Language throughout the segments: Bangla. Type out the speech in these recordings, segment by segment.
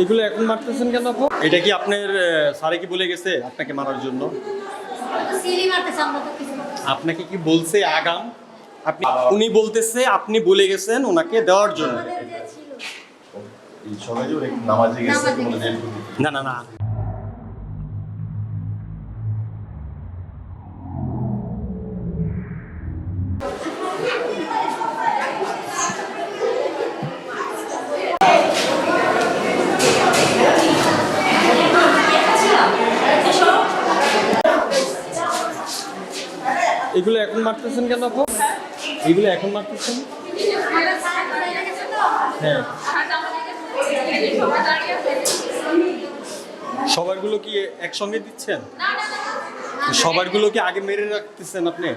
এগুলো এখন মারতেছেন কেন আপু? এটা কি আপনার স্যারে কি বলে গেছে আপনাকে মারার জন্য? আপনাকে কি বলছে আগাম? আপনি উনি বলতেছে আপনি বলে গেছেন ওনাকে দেওয়ার জন্য। না না না, এগুলো এখন মারতেছেন কেন আপু? এগুলো এখন মারতেছেন? হ্যাঁ, সবারগুলো কি একসঙ্গে দিচ্ছেন? সবারগুলো কি আগে মেরে রাখতেছেন আপনি?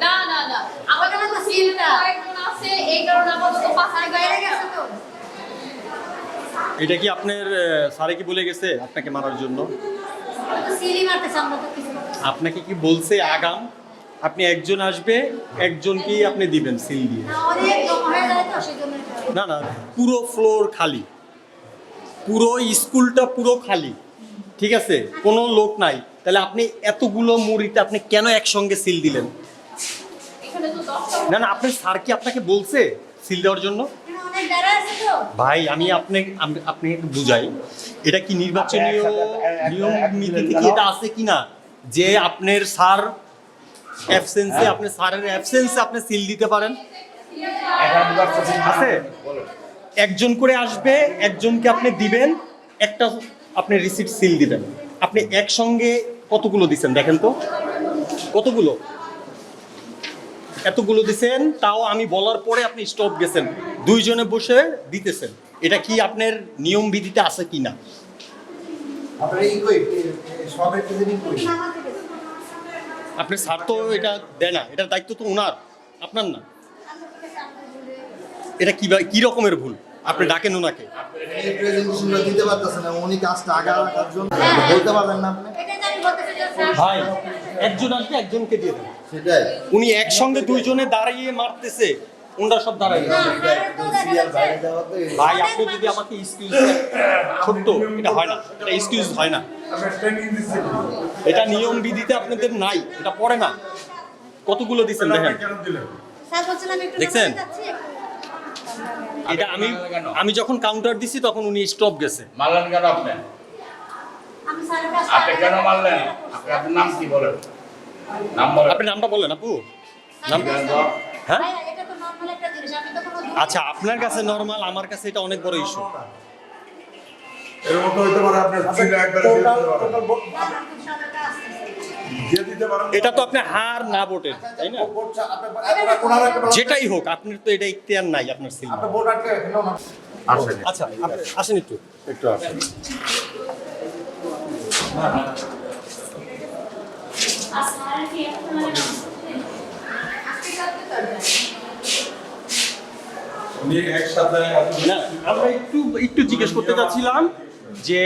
না না না, আমাদের তো সিলটা এখন আছে, এই কারণে আপাতত পাহাড় বাইরে গেছে তো। এটা কি আপনার স্যারে কি বলে গেছে আপনাকে মারার জন্য? আপনাকে কি বলছে আগাম আপনি একজন আসবে একজনকেই আপনি দিবেন সিল দিয়ে? না না, পুরো ফ্লোর খালি, পুরো স্কুলটা পুরো খালি, ঠিক আছে, কোনো লোক নাই, তাহলে আপনি এতগুলো মুড়িতে আপনি কেন একসঙ্গে সিল দিলেন? না না, আপনার স্যার কি আপনাকে বলছে সিল দেওয়ার জন্য? ভাই আমি আপনি একটু বুঝাই, এটা কি নির্বাচনীয় নিয়ম নীতি থেকে এটা আছে কিনা যে আপনার স্যার অ্যাবসেন্সে আপনি স্যারের অ্যাবসেন্সে আপনি সিল দিতে পারেন? আছে, একজন করে আসবে, একজনকে আপনি দিবেন, একটা আপনি রিসিট সিল দিবেন। আপনি একসঙ্গে কতগুলো দিচ্ছেন দেখেন তো, কতগুলো, এতগুলো দিচ্ছেন, তাও আমি বলার পরে আপনি স্টপ গেছেন, দুইজনে বসে দিতেছেন। এটা কি আপনার নিয়ম বিধিতে আছে কিনা? আপনি স্যার তো এটা দেয় না, এটার দায়িত্ব তো ওনার, আপনার না। এটা কি রকমের ভুল? আপনি ডাকেন ওনাকে, ভাই একজন আসবে একজনকে দিয়ে দেন। উনি একসঙ্গে দুইজনে দাঁড়িয়ে মারতেছে, ওনারা সব দাঁড়ায়। ভাই আপনি যদি আমাকে এক্সকিউজ দেন, ছোট্ট, এটা হয় না, এটা এক্সকিউজ হয় না, এটা নিয়ম বিধিতে আপনাদের নাই, এটা পড়ে না। কতগুলো দিচ্ছেন দেখেন, দেখছেন? এটা আমি যখন কাউন্টার দিছি তখন উনি স্টপ গেছে। মারলেন কেন আপনি? আপনি কেন মারলেন? আপনার নাম কি বলেন? নাম বলেন। আপনি নামটা বললেন আপু? নাম? হ্যাঁ, আচ্ছা, আপনার কাছে নরমাল, আমার কাছে এটা অনেক বড় ইস্যু। এর মতো হইতে পারে আপনার ছিল একবারে দিয়ে দিতে পারেন। এটা তো আপনি হার না ভোটের, তাই না? যেটাই হোক আপনার তো এটা ইখতিয়ার নাই আপনার সিল। আপনি ভোট আটকে রাখেন না। আচ্ছা আপনি আসেন, একটু আসেন। উনি একসাথে না, আমরা একটু জিজ্ঞেস করতে চাচ্ছিলাম যে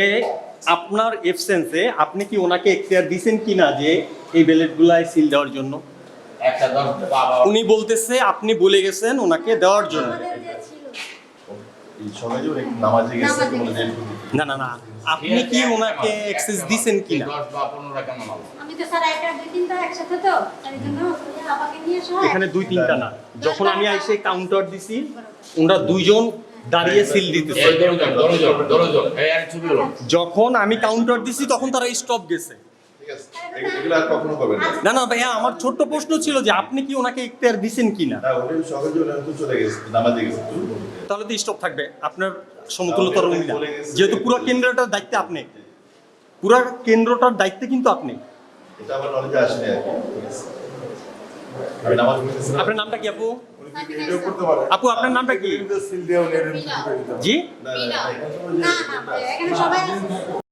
আপনার এবসেন্সে আপনি কি ওনাকে এখতিয়ার দিয়েছেন কিনা যে এই ব্যালটগুলাই সিল দেওয়ার জন্য? একটা দশ বাবা উনি বলতেছে আপনি বলে গেছেন ওনাকে দেওয়ার জন্য। না না না, আপনি কি ওনাকে অ্যাক্সেস দিয়েছেন কিনা? 10 বা 15 কেন মারলো? আমি তো স্যার একটা দুই তিনটা একসাথে তো, তাই জন্য আমাকে নিয়ে সহ এখানে 2-3টা না, যখন আমি এসে কাউন্টার দিছি ওনারা দুইজন দাঁড়িয়ে সিল দিতেছে। এই দরজা এই আর ছবি হলো। যখন আমি কাউন্টার দিছি তখন তারা স্টপ গেছে। এগুলো আর কখনো করবেন না। না না ভাইয়া, আমার ছোট্ট প্রশ্ন ছিল যে আপনি কি ওনাকে ইখতিয়ার দিয়েছেন কিনা? না, উনি সহজে ওনার তো চলে গেছে, নামাজে গেছে। তাহলে তো স্টপ থাকবে, আপনার সমতুল্যতর উনি না, যেহেতু পুরো কেন্দ্রটার দায়িত্বে আপনি, পুরো কেন্দ্রটার দায়িত্বে কিন্তু আপনি। এটা আমার নলেজে আসেনি আর কি। আমি নামাজ পড়তেছি না। আপনার নামটা কি আপু? উনি ভিডিও করতে পারে। আপু আপনার নামটা কি? সিল দিয়ে উনি এর ভিতরে দিতে পারে। জি, না না, না না, এখানে সবাই আছে।